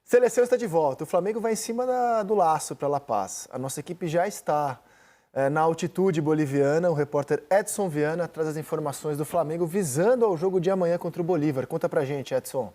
Seleção está de volta. O Flamengo vai em cima do laço para La Paz. A nossa equipe já está na altitude boliviana. O repórter Edson Viana traz as informações do Flamengo visando ao jogo de amanhã contra o Bolívar. Conta pra gente, Edson.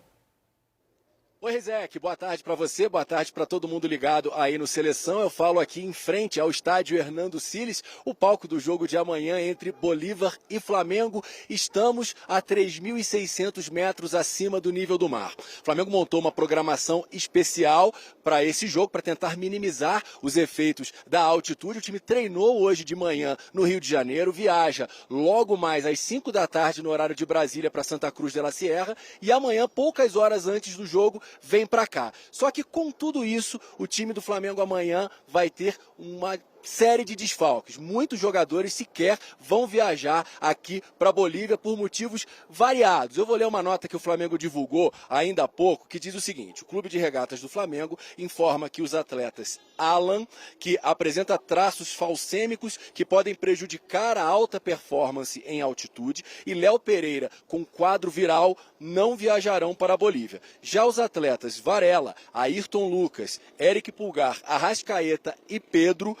Oi, Rezec, boa tarde para você, boa tarde para todo mundo ligado aí no Seleção. Eu falo aqui em frente ao estádio Hernando Siles, o palco do jogo de amanhã entre Bolívar e Flamengo. Estamos a 3.600 metros acima do nível do mar. O Flamengo montou uma programação especial para esse jogo, para tentar minimizar os efeitos da altitude. O time treinou hoje de manhã no Rio de Janeiro, viaja logo mais às 5 da tarde no horário de Brasília para Santa Cruz de la Sierra e amanhã, poucas horas antes do jogo, vem para cá. Só que com tudo isso, o time do Flamengo amanhã vai ter uma série de desfalques. Muitos jogadores sequer vão viajar aqui para Bolívia por motivos variados. Eu vou ler uma nota que o Flamengo divulgou ainda há pouco, que diz o seguinte: o Clube de Regatas do Flamengo informa que os atletas Alan, que apresenta traços falcêmicos que podem prejudicar a alta performance em altitude, e Léo Pereira, com quadro viral, não viajarão para a Bolívia. Já os atletas Varela, Ayrton Lucas, Eric Pulgar, Arrascaeta e Pedro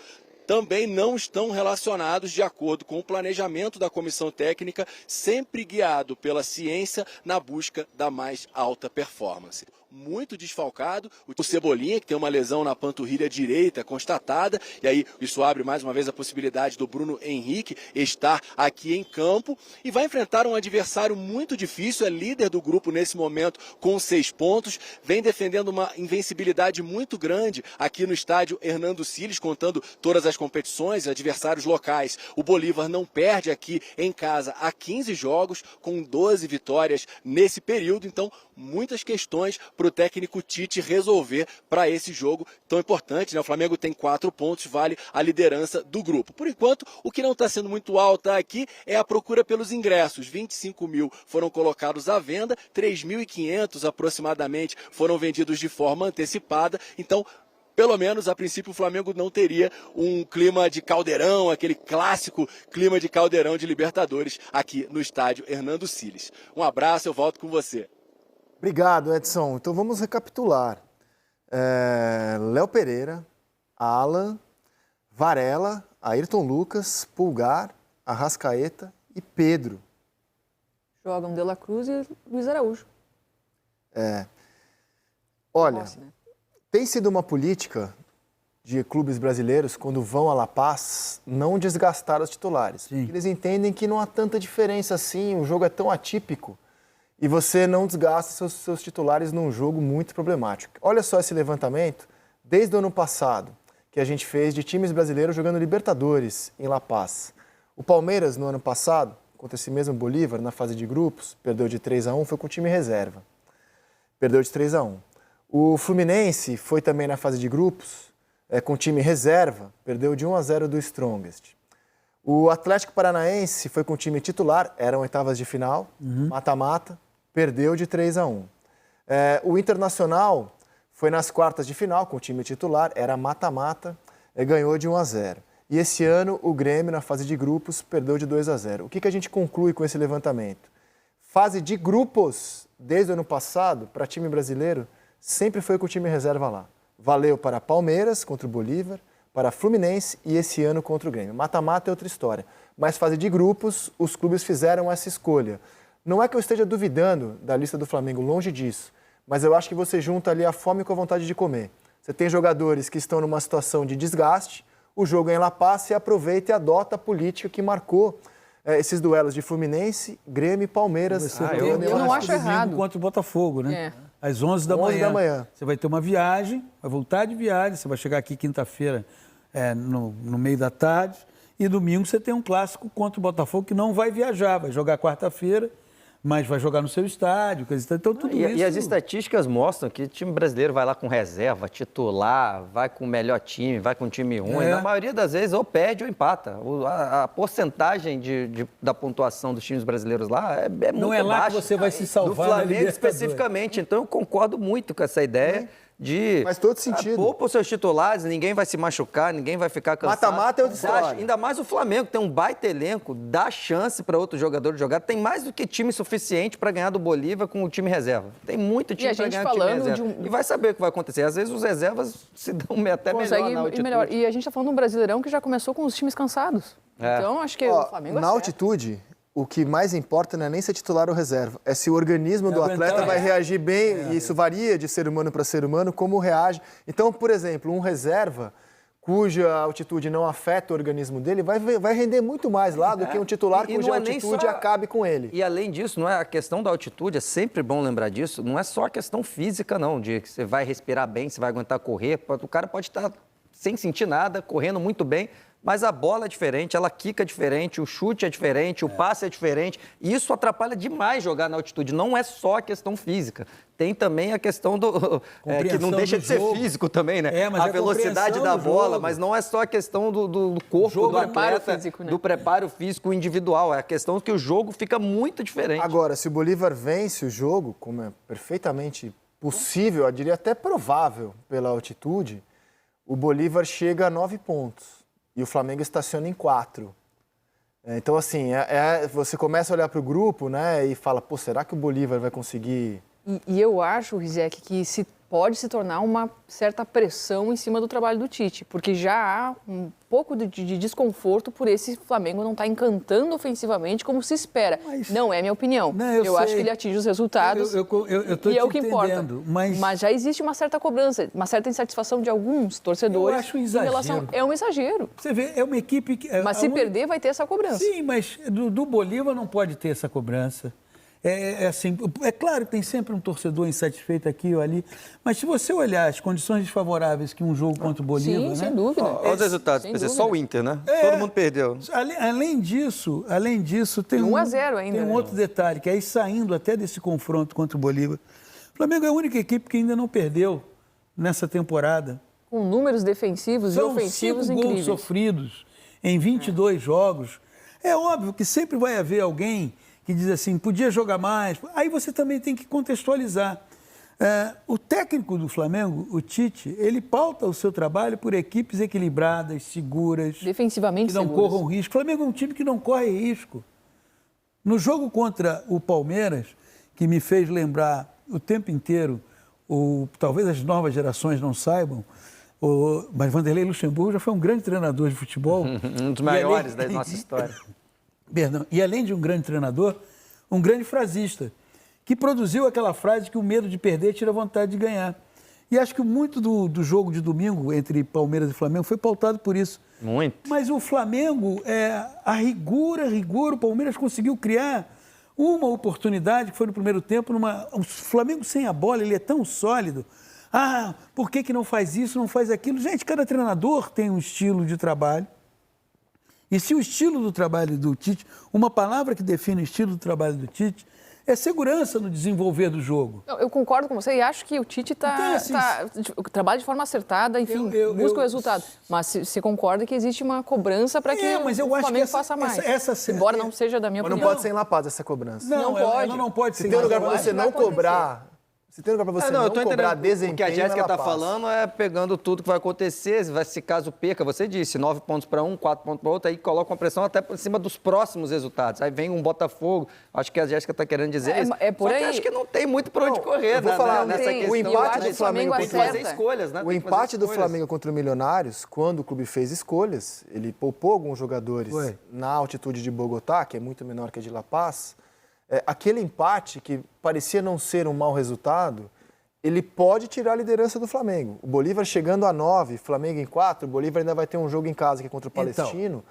também não estão relacionados de acordo com o planejamento da comissão técnica, sempre guiado pela ciência na busca da mais alta performance. Muito desfalcado, o Cebolinha, que tem uma lesão na panturrilha direita constatada, e aí isso abre mais uma vez a possibilidade do Bruno Henrique estar aqui em campo, e vai enfrentar um adversário muito difícil, é líder do grupo nesse momento com 6 pontos, vem defendendo uma invencibilidade muito grande aqui no estádio Hernando Siles, contando todas as competições, adversários locais. O Bolívar não perde aqui em casa há 15 jogos, com 12 vitórias nesse período, então muitas questões para o técnico Tite resolver para esse jogo tão importante, né? O Flamengo tem 4 pontos, vale a liderança do grupo. Por enquanto, o que não está sendo muito alto aqui é a procura pelos ingressos. 25 mil foram colocados à venda, 3.500 aproximadamente foram vendidos de forma antecipada, então pelo menos, a princípio, o Flamengo não teria um clima de caldeirão, aquele clássico clima de caldeirão de Libertadores aqui no estádio Hernando Siles. Um abraço, eu volto com você. Obrigado, Edson. Então vamos recapitular. Léo Pereira, Alan, Varela, Ayrton Lucas, Pulgar, Arrascaeta e Pedro. Jogam De La Cruz e Luiz Araújo. Olha, Nossa, né? Tem sido uma política de clubes brasileiros, quando vão a La Paz, não desgastar os titulares. Eles entendem que não há tanta diferença assim, o jogo é tão atípico, e você não desgasta seus titulares num jogo muito problemático. Olha só esse levantamento, desde o ano passado, que a gente fez de times brasileiros jogando Libertadores em La Paz. O Palmeiras, no ano passado, contra esse mesmo Bolívar, na fase de grupos, perdeu de 3-1, foi com o time reserva. Perdeu de 3-1. O Fluminense foi também na fase de grupos, com o time reserva, perdeu de 1-0 do Strongest. O Atlético Paranaense foi com o time titular, eram oitavas de final, mata-mata, perdeu de 3-1. O Internacional foi nas quartas de final com o time titular, era mata-mata, ganhou de 1-0. E esse ano o Grêmio, na fase de grupos, perdeu de 2-0. O que a gente conclui com esse levantamento? Fase de grupos, desde o ano passado, para time brasileiro, sempre foi com o time reserva lá. Valeu para Palmeiras contra o Bolívar, para Fluminense e esse ano contra o Grêmio. Mata-mata é outra história. Mas fase de grupos, os clubes fizeram essa escolha. Não é que eu esteja duvidando da lista do Flamengo, longe disso. Mas eu acho que você junta ali a fome com a vontade de comer. Você tem jogadores que estão numa situação de desgaste, o jogo é em La Paz, você aproveita e adota a política que marcou esses duelos de Fluminense, Grêmio e Palmeiras. Eu não acho errado. Contra o Botafogo, né? Às 11 da manhã. Você vai ter uma viagem, vai voltar de viagem, você vai chegar aqui quinta-feira no meio da tarde, e domingo você tem um clássico contra o Botafogo que não vai viajar, vai jogar quarta-feira, mas vai jogar no seu estádio, então tudo isso... E as estatísticas mostram que o time brasileiro vai lá com reserva, titular, vai com o melhor time, vai com um time ruim. Na maioria das vezes ou perde ou empata. A porcentagem da pontuação dos times brasileiros lá é muito baixa. Não é lá que você vai se salvar. Do Flamengo especificamente. Então eu concordo muito com essa ideia Faz todo sentido. Poupa os seus titulares, ninguém vai se machucar, ninguém vai ficar cansado. Mata-mata é outra história. Ainda mais o Flamengo, tem um baita elenco, dá chance para outro jogador jogar. Tem mais do que time suficiente para ganhar do Bolívar com o time reserva. Tem muito time para ganhar do time reserva. E vai saber o que vai acontecer. Às vezes os reservas se dão até melhor na altitude. E a gente está falando de um Brasileirão que já começou com os times cansados. Então, acho que o Flamengo na altitude, o que mais importa não é nem ser titular ou reserva, é se o organismo do atleta vai reagir bem, e isso varia de ser humano para ser humano, como reage. Então, por exemplo, um reserva cuja altitude não afeta o organismo dele, vai render muito mais lá do que um titular cuja altitude acabe com ele. E além disso, não é a questão da altitude, é sempre bom lembrar disso, não é só a questão física, não, de que você vai respirar bem, você vai aguentar correr, o cara pode estar sem sentir nada, correndo muito bem, mas a bola é diferente, ela quica diferente, o chute é diferente, o passe é diferente. E isso atrapalha demais jogar na altitude. Não é só a questão física. Tem também a questão do... que não deixa de ser físico também, né? Mas a velocidade da bola, mas não é só a questão do corpo, do atleta, físico, né? Do preparo físico individual. É a questão que o jogo fica muito diferente. Agora, se o Bolívar vence o jogo, como é perfeitamente possível, eu diria até provável pela altitude, o Bolívar chega a 9 pontos. E o Flamengo estaciona em 4. Então, assim, você começa a olhar para o grupo, né, e fala, pô, será que o Bolívar vai conseguir... E eu acho, Rizek, que pode se tornar uma certa pressão em cima do trabalho do Tite, porque já há um pouco de desconforto por esse Flamengo não estar encantando ofensivamente como se espera. Não é minha opinião. Não, eu acho que ele atinge os resultados e é o que importa. Mas já existe uma certa cobrança, uma certa insatisfação de alguns torcedores. Eu acho um exagero. É um exagero. Você vê, é uma equipe que... Mas se perder, vai ter essa cobrança. Sim, mas do Bolívar não pode ter essa cobrança. Assim, é claro que tem sempre um torcedor insatisfeito aqui ou ali, mas se você olhar as condições desfavoráveis que um jogo contra o Bolívar... Sim, né? sem dúvida. Olha os resultados, só o Inter, né? Todo mundo perdeu. Além disso tem 1-0 ainda. Tem um outro detalhe, que aí saindo até desse confronto contra o Bolívar, o Flamengo é a única equipe que ainda não perdeu nessa temporada. Com números defensivos e ofensivos incríveis. 5 gols sofridos em 22 jogos. É óbvio que sempre vai haver alguém que diz assim, podia jogar mais. Aí você também tem que contextualizar. O técnico do Flamengo, o Tite, ele pauta o seu trabalho por equipes equilibradas, seguras. Defensivamente que não seguras. corram risco. O Flamengo é um time que não corre risco. No jogo contra o Palmeiras, que me fez lembrar o tempo inteiro, talvez as novas gerações não saibam, mas Vanderlei Luxemburgo já foi um grande treinador de futebol. Um dos maiores da nossa história. Perdão. E além de um grande treinador, um grande frasista, que produziu aquela frase que o medo de perder tira a vontade de ganhar. E acho que muito do jogo de domingo entre Palmeiras e Flamengo foi pautado por isso. Muito. Mas o Flamengo, a rigor, o Palmeiras conseguiu criar uma oportunidade, que foi no primeiro tempo, o Flamengo sem a bola, ele é tão sólido. Por que não faz isso, não faz aquilo? Gente, cada treinador tem um estilo de trabalho. E se o estilo do trabalho do Tite, uma palavra que define o estilo do trabalho do Tite, é segurança no desenvolver do jogo. Eu concordo com você e acho que o Tite trabalha de forma acertada, enfim, busca o resultado. Mas você concorda que existe uma cobrança para que o Flamengo faça mais. Embora não seja da minha opinião. Mas não pode ser em La Paz essa cobrança. Não pode. Ela não pode ser. Se tem lugar para você não cobrar... Se tem lugar para você não cobrar desempenho, o que a Jéssica está falando é pegando tudo que vai acontecer, se caso perca, você disse, 9 pontos para um, 4 pontos para outro, aí coloca uma pressão até por cima dos próximos resultados. Aí vem um Botafogo, acho que a Jéssica está querendo dizer isso. Por aí. Acho que não tem muito para onde correr, vou falar, nessa questão. O empate do Flamengo tem que fazer escolhas, né? O empate do Flamengo contra o Milionários, quando o clube fez escolhas, ele poupou alguns jogadores na altitude de Bogotá, que é muito menor que a de La Paz, aquele empate que parecia não ser um mau resultado, ele pode tirar a liderança do Flamengo. O Bolívar chegando a 9, Flamengo em 4, o Bolívar ainda vai ter um jogo em casa que é contra o Palestino,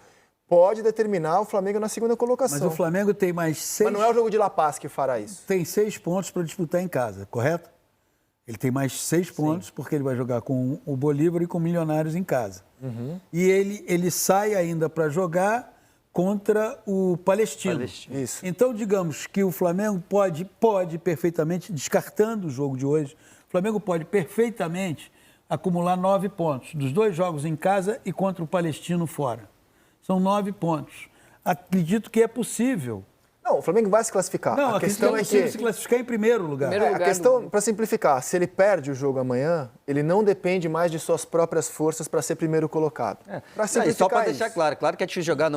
pode determinar o Flamengo na segunda colocação. Mas o Flamengo tem mais 6... Mas não é o jogo de La Paz que fará isso. Tem 6 pontos para disputar em casa, correto? Ele tem mais 6 pontos, porque ele vai jogar com o Bolívar e com o Milionários em casa. Uhum. E ele sai ainda para jogar contra o Palestino. Isso. Então, digamos que o Flamengo pode perfeitamente, descartando o jogo de hoje, o Flamengo pode perfeitamente acumular 9 pontos, dos 2 jogos em casa e contra o Palestino fora. São 9 pontos. Acredito que é possível. Não, Não, o Flamengo vai se classificar. Não, a questão é que se classificar em primeiro lugar. a questão, para simplificar, se ele perde o jogo amanhã, ele não depende mais de suas próprias forças para ser primeiro colocado. Para simplificar só para deixar claro que é difícil jogar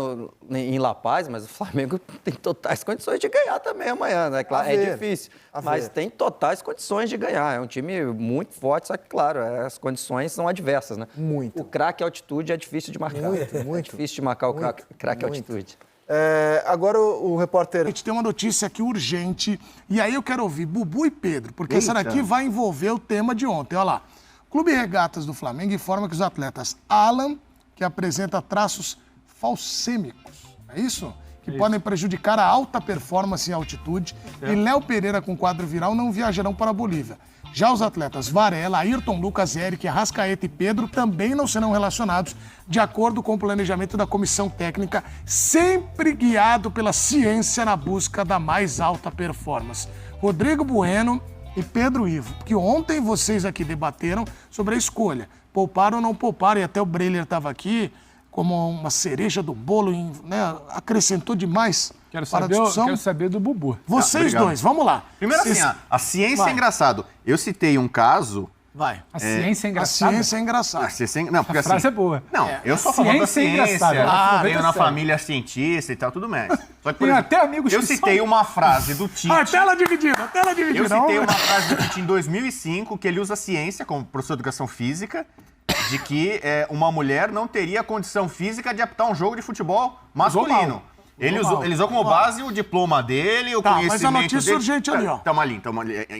em La Paz, mas o Flamengo tem totais condições de ganhar também amanhã, né? Claro, é difícil, mas tem totais condições de ganhar. É um time muito forte, só que, claro, as condições são adversas, né? Muito. O craque altitude é difícil de marcar. Muito. É difícil de marcar o craque altitude. Agora o repórter... A gente tem uma notícia aqui urgente, e aí eu quero ouvir Bubu e Pedro, porque essa daqui vai envolver o tema de ontem. Olha lá. Clube Regatas do Flamengo informa que os atletas Alan, que apresenta traços falsêmicos, é isso? Que podem prejudicar a alta performance em altitude, e Léo Pereira com quadro viral não viajarão para a Bolívia. Já os atletas Varela, Ayrton Lucas, Eric, Arrascaeta e Pedro também não serão relacionados de acordo com o planejamento da comissão técnica, sempre guiado pela ciência na busca da mais alta performance. Rodrigo Bueno e Pedro Ivo, porque ontem vocês aqui debateram sobre a escolha, poupar ou não poupar, e até o Breiler estava aqui como uma cereja do bolo, né, acrescentou demais para a discussão. Quero saber do Bubu. Vocês dois, vamos lá. Primeiro assim, a ciência é engraçado. Eu citei um caso... Vai. A ciência é A engraçada? ciência é engraçada. Não, porque A frase é boa. Não, eu só falando da Ciência é ciência. engraçada. Tenho na família cientista e tal, tudo mais. Só que, por Tem exemplo, até amigos eu que citei são- uma frase do Tite. Tela dividida, tela dividida. Eu citei uma frase do Tite em 2005, que ele usa a ciência, como professor de educação física, de que uma mulher não teria condição física de apitar um jogo de futebol masculino. Ele usou como base o diploma dele, o conhecimento mas a notícia dele. urgente ali, ó. Tamo ali.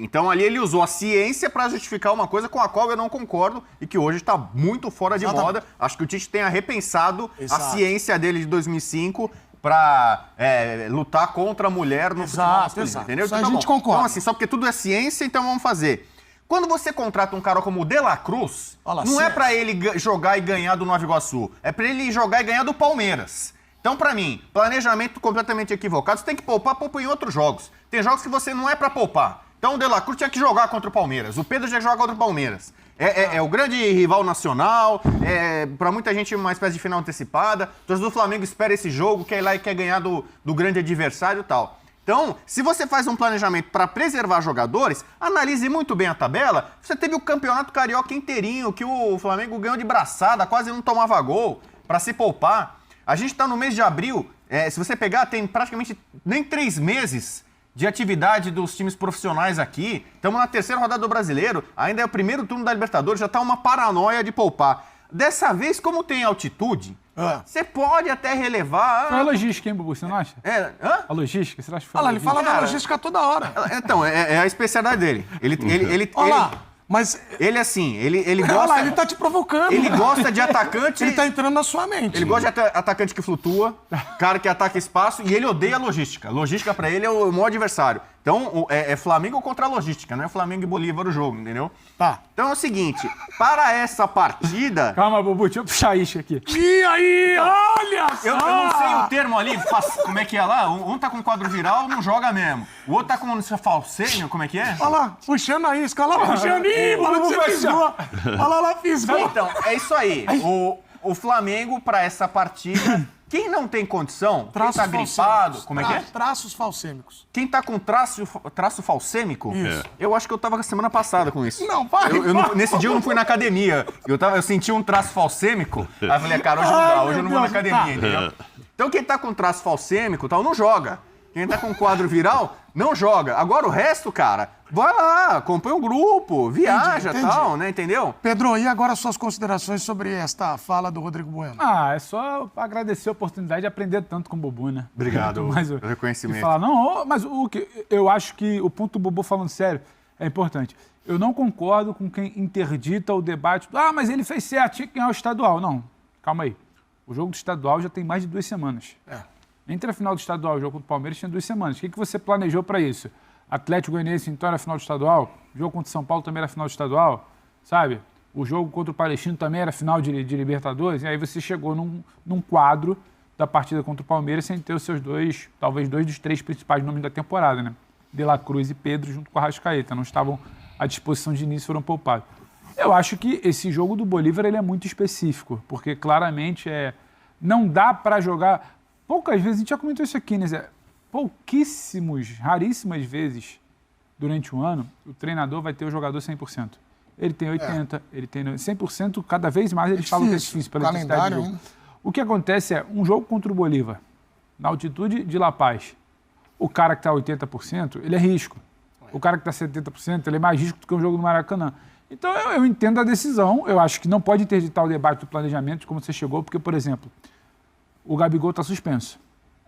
Então ali ele usou a ciência para justificar uma coisa com a qual eu não concordo e que hoje está muito fora de moda. Acho que o Tite tenha repensado a ciência dele de 2005 para lutar contra a mulher no futebol masculino, entendeu? Isso a Então, gente bom. concorda. Então assim, só porque tudo é ciência, então vamos fazer. Quando você contrata um cara como o De La Cruz, Olha lá, não é ciência. para ele jogar e ganhar do Nova Iguaçu, é para ele jogar e ganhar do Palmeiras. Então, para mim, planejamento completamente equivocado. Você tem que poupar em outros jogos. Tem jogos que você não é para poupar. Então, o De La Cruz tinha que jogar contra o Palmeiras. O Pedro tinha que jogar contra o Palmeiras. É o grande rival nacional, para muita gente uma espécie de final antecipada. O torcedor do Flamengo espera esse jogo, quer ir lá e quer ganhar do grande adversário e tal. Então, se você faz um planejamento para preservar jogadores, analise muito bem a tabela. Você teve o Campeonato Carioca inteirinho, que o Flamengo ganhou de braçada, quase não tomava gol, para se poupar. A gente está no mês de abril, se você pegar, tem praticamente nem 3 meses de atividade dos times profissionais aqui. Estamos na 3ª rodada do Brasileiro, ainda é o primeiro turno da Libertadores, já está uma paranoia de poupar. Dessa vez, como tem altitude, você pode até relevar... Qual é a logística, hein, Bubu? Você não acha? Hã? A logística? Você acha que foi Olha lá, a ele fala logística? da logística toda hora. Então, é a especialidade dele. Olha lá, mas... Ele assim, ele Olha gosta... lá, ele tá te provocando. Ele gosta de atacante... Ele tá entrando na sua mente. Ele gosta de atacante que flutua, cara que ataca espaço, e ele odeia a logística. Logística pra ele é o maior adversário. Então, é Flamengo contra a logística, não é Flamengo e Bolívar o jogo, entendeu? Tá. Então é o seguinte, para essa partida... Calma, Bubu, deixa eu puxar isso aqui. E aí, olha só! Eu não sei o termo ali, como é que é lá? Um tá com quadro viral, não joga mesmo. O outro tá com falsêmio, como é que é? Olha lá, puxando a isca. Olha lá, puxando. Ih, mano, você fisgou. Olha lá, fisgou. Então, é isso aí. O Flamengo, para essa partida, quem não tem condição, quem tá gripado, como é que é? Traços falsêmicos. Quem tá com traço falsêmico, eu acho que eu tava semana passada com isso. Não, vai. Nesse dia eu não fui na academia. Eu senti um traço falsêmico. Aí eu falei, cara, hoje não dá, hoje eu não vou na academia, entendeu? Então quem tá com traço falsêmico tal, não joga. Quem tá com quadro viral, não joga. Agora o resto, cara, vai lá, acompanha o grupo, viaja e tal, né? Entendeu? Pedro, e agora suas considerações sobre esta fala do Rodrigo Bueno? É só agradecer a oportunidade de aprender tanto com o Bubu, né? Obrigado, Mas o reconhecimento. E falar, não, mas o que eu acho que o ponto do Bubu falando sério é importante. Eu não concordo com quem interdita o debate. Mas ele fez certo, tinha que ganhar o estadual. Não, calma aí. O jogo do estadual já tem mais de 2 semanas. Entre a final do estadual e o jogo contra o Palmeiras tinha 2 semanas. O que você planejou para isso? Atlético Goianiense, então, era final do estadual. O jogo contra o São Paulo também era final do estadual. Sabe? O jogo contra o Palestino também era final de Libertadores. E aí você chegou num quadro da partida contra o Palmeiras sem ter os seus talvez 2 dos 3 principais nomes da temporada, né? De La Cruz e Pedro junto com a Arrascaeta. Não estavam à disposição de início, foram poupados. Eu acho que esse jogo do Bolívar ele é muito específico, porque claramente não dá para jogar... Poucas vezes, a gente já comentou isso aqui, né, Zé? raríssimas vezes durante o ano, o treinador vai ter o jogador 100%. Ele tem 80%, ele tem 100%, cada vez mais eles falam que é difícil pela intensidade do jogo. O que acontece é, um jogo contra o Bolívar, na altitude de La Paz, o cara que está 80%, ele é risco. O cara que está 70%, ele é mais risco do que um jogo no Maracanã. Então, eu entendo a decisão. Eu acho que não pode interditar o debate do planejamento, de como você chegou, porque, por exemplo, o Gabigol está suspenso.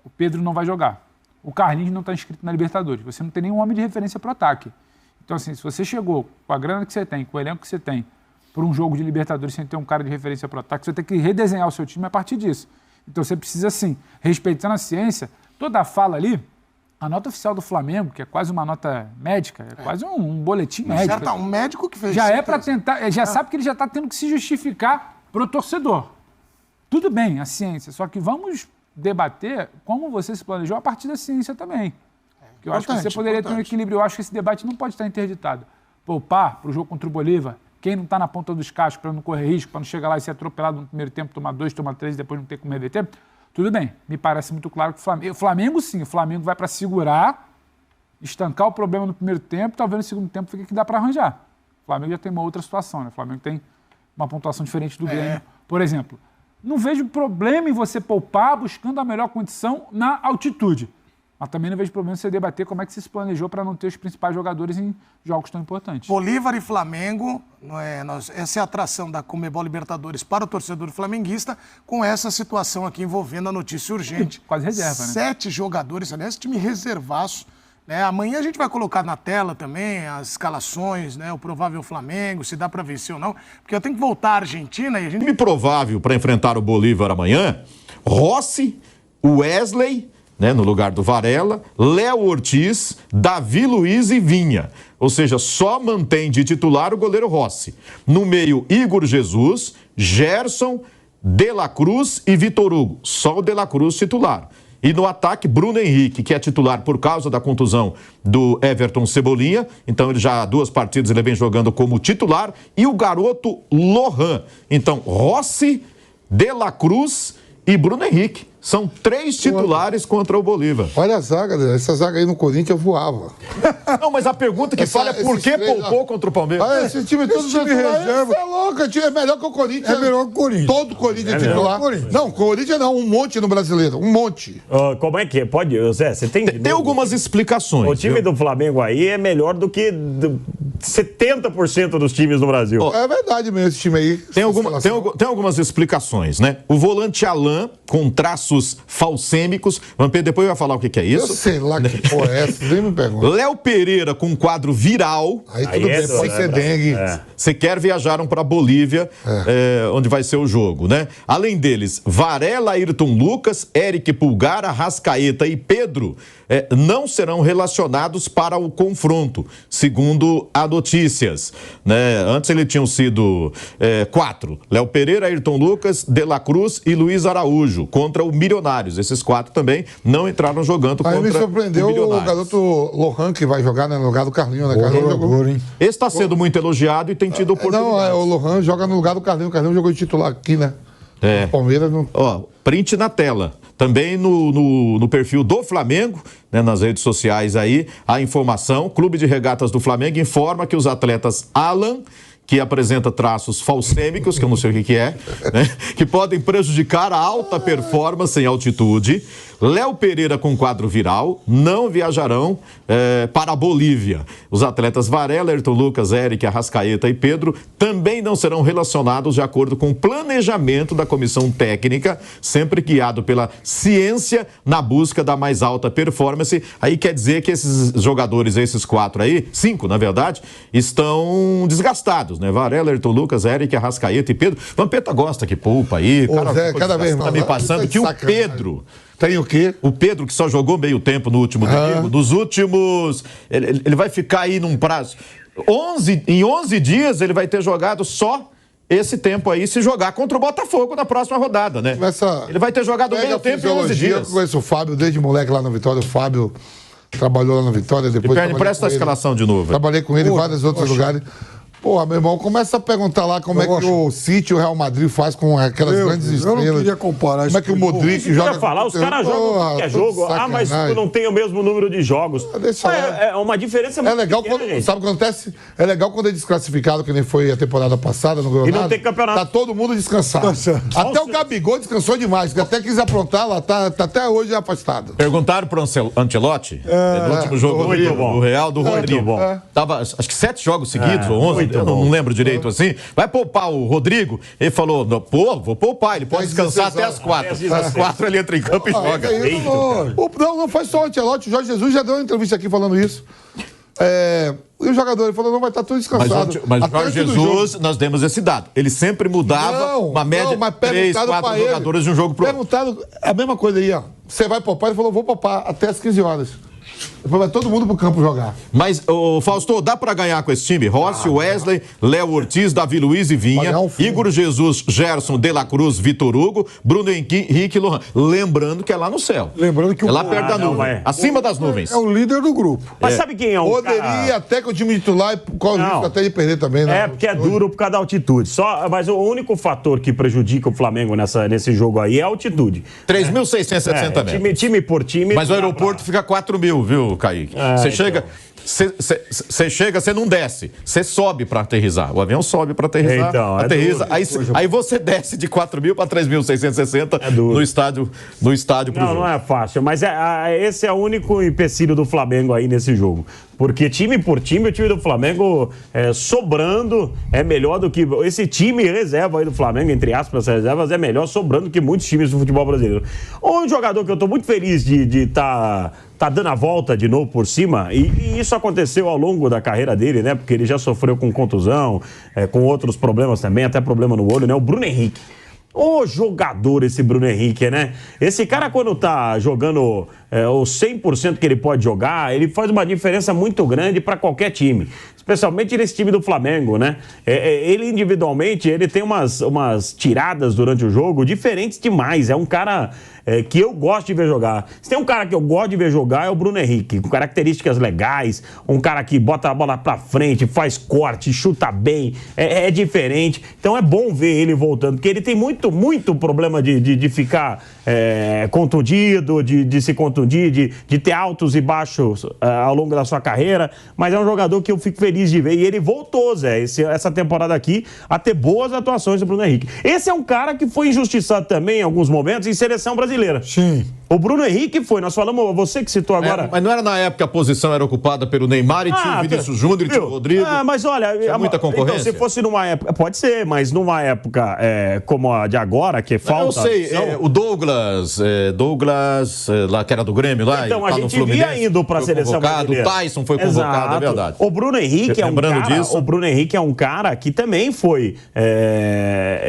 O Pedro não vai jogar. O Carlinhos não está inscrito na Libertadores. Você não tem nenhum homem de referência para o ataque. Então, assim, se você chegou com a grana que você tem, com o elenco que você tem, por um jogo de Libertadores sem ter um cara de referência para o ataque, você tem que redesenhar o seu time a partir disso. Então, você precisa, sim, respeitando a ciência, toda a fala ali, a nota oficial do Flamengo, que é quase uma nota médica, é quase um boletim médico. Um médico que fez já é para tentar, já sabe que ele já está tendo que se justificar para o torcedor. Tudo bem, a ciência, só que vamos debater como você se planejou a partir da ciência também. Porque eu acho que você poderia ter um equilíbrio. Eu acho que esse debate não pode estar interditado. Poupar para o jogo contra o Bolívar, quem não está na ponta dos cascos para não correr risco, para não chegar lá e ser atropelado no primeiro tempo, tomar 2, tomar 3 e depois não ter como reverter, tudo bem. Me parece muito claro que o Flamengo sim, o Flamengo vai para segurar, estancar o problema no primeiro tempo, talvez no segundo tempo fique que dá para arranjar. O Flamengo já tem uma outra situação, né? O Flamengo tem uma pontuação diferente do Grêmio. Por exemplo, não vejo problema em você poupar buscando a melhor condição na altitude. Mas também não vejo problema em você debater como é que você se planejou para não ter os principais jogadores em jogos tão importantes. Bolívar e Flamengo, essa é a atração da Conmebol Libertadores para o torcedor flamenguista, com essa situação aqui envolvendo a notícia urgente. Quase reserva, né? 7 jogadores, aliás, time reservaço. Né? Amanhã a gente vai colocar na tela também as escalações, né? O provável Flamengo, se dá para vencer ou não. Porque eu tenho que voltar à Argentina e a gente... Time provável para enfrentar o Bolívar amanhã, Rossi, Wesley, né, no lugar do Varela, Léo Ortiz, Davi Luiz e Vinha. Ou seja, só mantém de titular o goleiro Rossi. No meio, Igor Jesus, Gerson, De La Cruz e Vitor Hugo. Só o De La Cruz titular. E no ataque, Bruno Henrique, que é titular por causa da contusão do Everton Cebolinha. Então, ele já há 2 partidas ele vem jogando como titular. E o garoto Lohan. Então, Rossi, De La Cruz e Bruno Henrique. São 3 titulares contra o Bolívar. Olha a zaga, essa zaga aí no Corinthians voava. Não, mas a pergunta que fala é por que poupou contra o Palmeiras? Olha, esse time todo time reserva. É louco, é melhor que o Corinthians. É melhor que o Corinthians. Todo Corinthians é titular. Não, Corinthians não, um monte no Brasileiro, um monte. Como é que é? Pode, Zé, você tem... Tem algumas explicações. O time do Flamengo aí é melhor do que 70% dos times no Brasil. É verdade mesmo esse time aí. Tem algumas explicações, né? O volante Alain, com traços falsêmicos. Vampeta depois vai falar o que é isso. Eu sei lá que porra é essa, nem me pergunta. Léo Pereira com quadro viral. Aí tudo bem, pode ser dengue. Sequer viajaram para Bolívia, onde vai ser o jogo, né? Além deles, Varela, Ayrton Lucas, Eric Pulgar, Arrascaeta e Pedro não serão relacionados para o confronto, segundo a notícias, né? Antes eles tinham sido 4. Léo Pereira, Ayrton Lucas, De La Cruz e Luiz Araújo, contra o Milionários. Esses 4 também não entraram jogando contra o Milionários. Aí me surpreendeu o garoto Lohan, que vai jogar, né, no lugar do Carlinhos. Né? Carlinhos jogou. Esse está sendo muito elogiado e tem tido oportunidade. Não, o Lohan joga no lugar do Carlinhos. O Carlinhos jogou de titular aqui, né? O Palmeiras não... Ó, print na tela. Também no perfil do Flamengo, né, nas redes sociais aí, a informação. Clube de Regatas do Flamengo informa que os atletas Alan, que apresenta traços falsêmicos, que eu não sei o que é, né, que podem prejudicar a alta performance em altitude. Léo Pereira com quadro viral não viajarão para a Bolívia. Os atletas Varela, Ayrton Lucas, Eric, Arrascaeta e Pedro também não serão relacionados de acordo com o planejamento da comissão técnica, sempre guiado pela ciência na busca da mais alta performance. Aí quer dizer que esses jogadores, esses 4 aí, 5 na verdade, estão desgastados, né? Varela, Ayrton Lucas, Eric, Arrascaeta e Pedro. Vampeta gosta que poupa aí. Cada vez mais. Tá me passando que o Pedro... Tem o quê? O Pedro, que só jogou meio tempo no último domingo, nos últimos... Ele vai ficar aí num prazo... Em 11 dias ele vai ter jogado só esse tempo aí, se jogar contra o Botafogo na próxima rodada, né? Ele vai ter jogado meio tempo em 11 dias. Eu conheço o Fábio desde moleque lá na Vitória. O Fábio trabalhou lá na Vitória. Depois presta a escalação de novo. Trabalhei com ele em vários outros lugares. Porra, meu irmão, começa a perguntar lá como é que o City e o Real Madrid faz com aquelas grandes estrelas. Eu não queria comparar isso. Como é que o Modric joga... falar, os caras jogam que é jogo. Mas não tem o mesmo número de jogos. É uma diferença muito legal pequena, quando, sabe o que acontece? É legal quando é desclassificado, que nem foi a temporada passada, não ganhou nada. E não tem campeonato. Tá todo mundo descansado. Até o Gabigol descansou demais, que até quis aprontar lá, tá até hoje afastado. Perguntaram pro Ancelotti, no último jogo do Real, do Rodrigo. Tava, acho que 7 jogos seguidos, ou 11, eu não lembro direito assim. Vai poupar o Rodrigo? Ele falou, pô, vou poupar, ele pode descansar até as 4. Às 4 ele entra em campo e joga. Não foi só o Ancelotti, o Jorge Jesus já deu uma entrevista aqui falando isso. E o jogador, ele falou, não, vai estar tudo descansado. Mas o Jorge Jesus, nós demos esse dado. Ele sempre mudava uma média de 3, 4 jogadores de um jogo pro outro. Perguntado a mesma coisa aí, ó. Você vai poupar? Ele falou, vou poupar até as 15 horas. Depois vai todo mundo pro campo jogar. Mas, Fausto, dá pra ganhar com esse time? Rossi, Wesley, Léo Ortiz, Davi Luiz e Vinha, Igor Jesus, Gerson, De La Cruz, Vitor Hugo, Bruno Henrique e Lohan. Lembrando que é lá no céu. Lembrando que é lá perto da nuvem. Acima das nuvens. É o líder do grupo. Mas sabe quem é o Poderia ir até com o time titular e corre o risco até de perder também, né? Porque é duro por causa da altitude. Mas o único fator que prejudica o Flamengo nesse jogo aí é a altitude. 3.660 metros. Time por time. Mas o aeroporto fica 4.000, viu, Kaique? Você chega... Você chega, você não desce. Você sobe para aterrissar. O avião sobe para aterrissar. Então, aterrissa. Aí você desce de 4.000 para 3.660 no estádio pro jogo. Não é fácil. Mas esse é o único empecilho do Flamengo aí nesse jogo. Porque time por time, o time do Flamengo sobrando é melhor do que... Esse time reserva aí do Flamengo, entre aspas, reservas, é melhor sobrando que muitos times do futebol brasileiro. Um jogador que eu tô muito feliz de tá dando a volta de novo por cima, e isso aconteceu ao longo da carreira dele, né? Porque ele já sofreu com contusão, com outros problemas também, até problema no olho, né? O Bruno Henrique. Ô jogador esse Bruno Henrique, né? Esse cara, quando tá jogando o 100% que ele pode jogar, ele faz uma diferença muito grande para qualquer time. Especialmente nesse time do Flamengo, né? Ele individualmente, ele tem umas tiradas durante o jogo diferentes demais. É um cara que eu gosto de ver jogar. Se tem um cara que eu gosto de ver jogar, é o Bruno Henrique. Com características legais, um cara que bota a bola pra frente, faz corte, chuta bem, é diferente. Então é bom ver ele voltando, porque ele tem muito problema de ficar contundido, de se contundir, de ter altos e baixos ao longo da sua carreira. Mas é um jogador que eu fico feliz de ver. E ele voltou, Zé, essa temporada aqui, a ter boas atuações do Bruno Henrique. Esse é um cara que foi injustiçado também em alguns momentos em seleção brasileira. Sim. O Bruno Henrique foi, nós falamos, você que citou agora. Mas não era na época a posição era ocupada pelo Neymar e tinha o Vinícius Júnior e tinha o Rodrigo? Mas olha... Tinha muita concorrência? Então, se fosse numa época... Pode ser, mas numa época como a de agora, que falta... Eu sei, o Douglas, lá que era do Grêmio, lá então, a gente via indo pra seleção brasileira. O Tyson foi convocado, é verdade. O Bruno Henrique o Bruno Henrique é um cara que também foi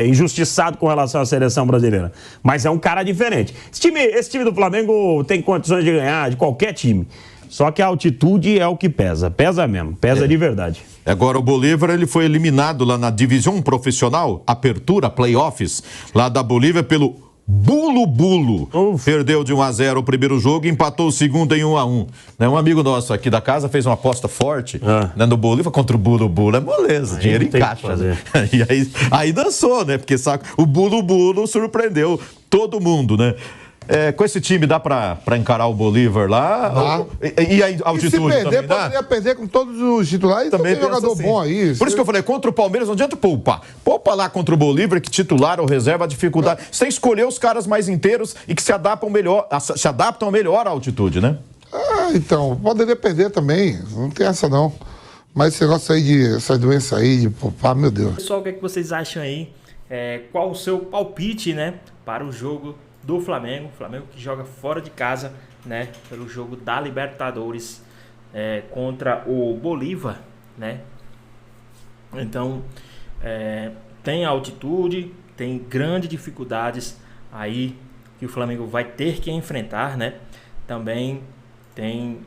injustiçado com relação à seleção brasileira. Mas é um cara diferente. Esse time do Flamengo tem condições de ganhar de qualquer time. Só que a altitude é o que pesa. Pesa mesmo. Pesa de verdade. Agora o Bolívar, ele foi eliminado lá na divisão profissional, Apertura, Playoffs, lá da Bolívia pelo Bulo. Perdeu de 1-0 o primeiro jogo e empatou o segundo em 1-1. Um amigo nosso aqui da casa fez uma aposta forte no Bolívar contra o Bulo. É moleza, dinheiro em caixa. Né? E aí dançou, né? Porque o Bulo surpreendeu todo mundo, né? Com esse time dá pra encarar o Bolívar lá? E a altitude se perder, também dá? Poderia perder com todos os titulares. Também tem jogador bom aí. Por isso que eu falei, contra o Palmeiras não adianta poupar. Poupa lá contra o Bolívar, que titular ou reserva, a dificuldade. Você tem que escolher os caras mais inteiros e que se adaptam melhor à altitude, né? Então, poderia perder também. Não tem essa não. Mas esse negócio aí essa doença aí, de poupar, meu Deus. Pessoal, o que é que vocês acham aí? Qual o seu palpite, né, para o jogo do Flamengo que joga fora de casa, né, pelo jogo da Libertadores contra o Bolívar, né? Então, tem altitude, tem grandes dificuldades aí que o Flamengo vai ter que enfrentar, né? Também tem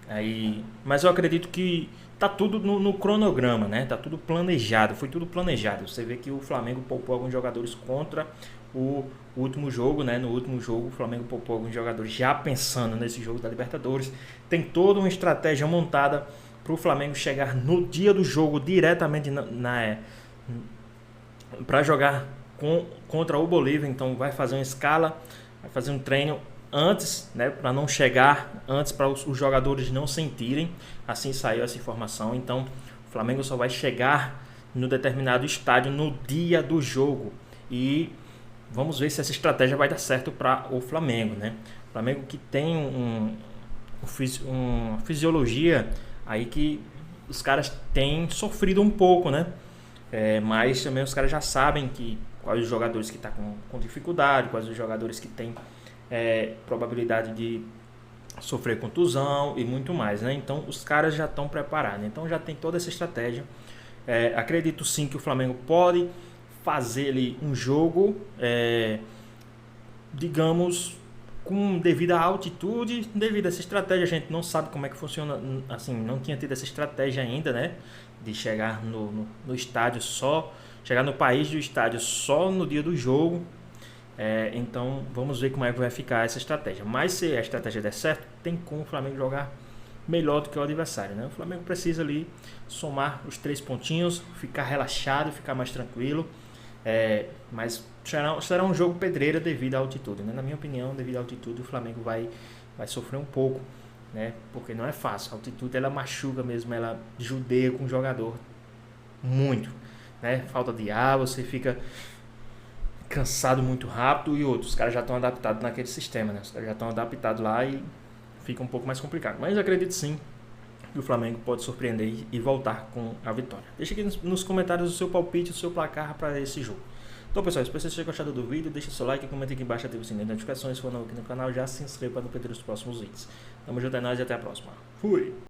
aí, mas eu acredito que tá tudo no cronograma, né? Tá tudo planejado, foi tudo planejado. Você vê que o Flamengo poupou alguns jogadores contra o último jogo, né? No último jogo o Flamengo poupou alguns jogadores já pensando nesse jogo da Libertadores. Tem toda uma estratégia montada para o Flamengo chegar no dia do jogo diretamente para jogar contra o Bolívar. Então vai fazer uma escala, vai fazer um treino antes, né, para não chegar antes, para os jogadores não sentirem. Assim saiu essa informação. Então o Flamengo só vai chegar no determinado estádio no dia do jogo. E vamos ver se essa estratégia vai dar certo para o Flamengo, né? O Flamengo que tem uma fisiologia aí que os caras têm sofrido um pouco, né? Mas também os caras já sabem quais os jogadores que estão com dificuldade, quais os jogadores que têm probabilidade de sofrer contusão e muito mais, né? Então os caras já estão preparados, então já tem toda essa estratégia. Acredito sim que o Flamengo pode fazer ali um jogo, digamos, com devido à altitude, devido a essa estratégia. A gente não sabe como é que funciona, assim, não tinha tido essa estratégia ainda, né? De chegar no estádio só, chegar no país do estádio só no dia do jogo. Então vamos ver como é que vai ficar essa estratégia. Mas se a estratégia der certo, tem como o Flamengo jogar melhor do que o adversário, né? O Flamengo precisa ali somar os 3 pontinhos, ficar relaxado, ficar mais tranquilo. Mas será um jogo pedreira devido à altitude, né? Na minha opinião, devido à altitude, o Flamengo vai sofrer um pouco, né? Porque não é fácil. A altitude ela machuca mesmo, ela judeia com o jogador muito, né? Falta de ar, você fica cansado muito rápido e outros. Os caras já estão adaptados naquele sistema, né? Os caras já estão adaptados lá e fica um pouco mais complicado. Mas eu acredito sim que o Flamengo pode surpreender e voltar com a vitória. Deixa aqui nos comentários o seu palpite, o seu placar para esse jogo. Então, pessoal, se você tenha gostado do vídeo, deixa seu like, comenta aqui embaixo, ativa o sininho de notificações. Se for novo aqui no canal, já se inscreva para não perder os próximos vídeos. Tamo junto, é nóis e até a próxima. Fui!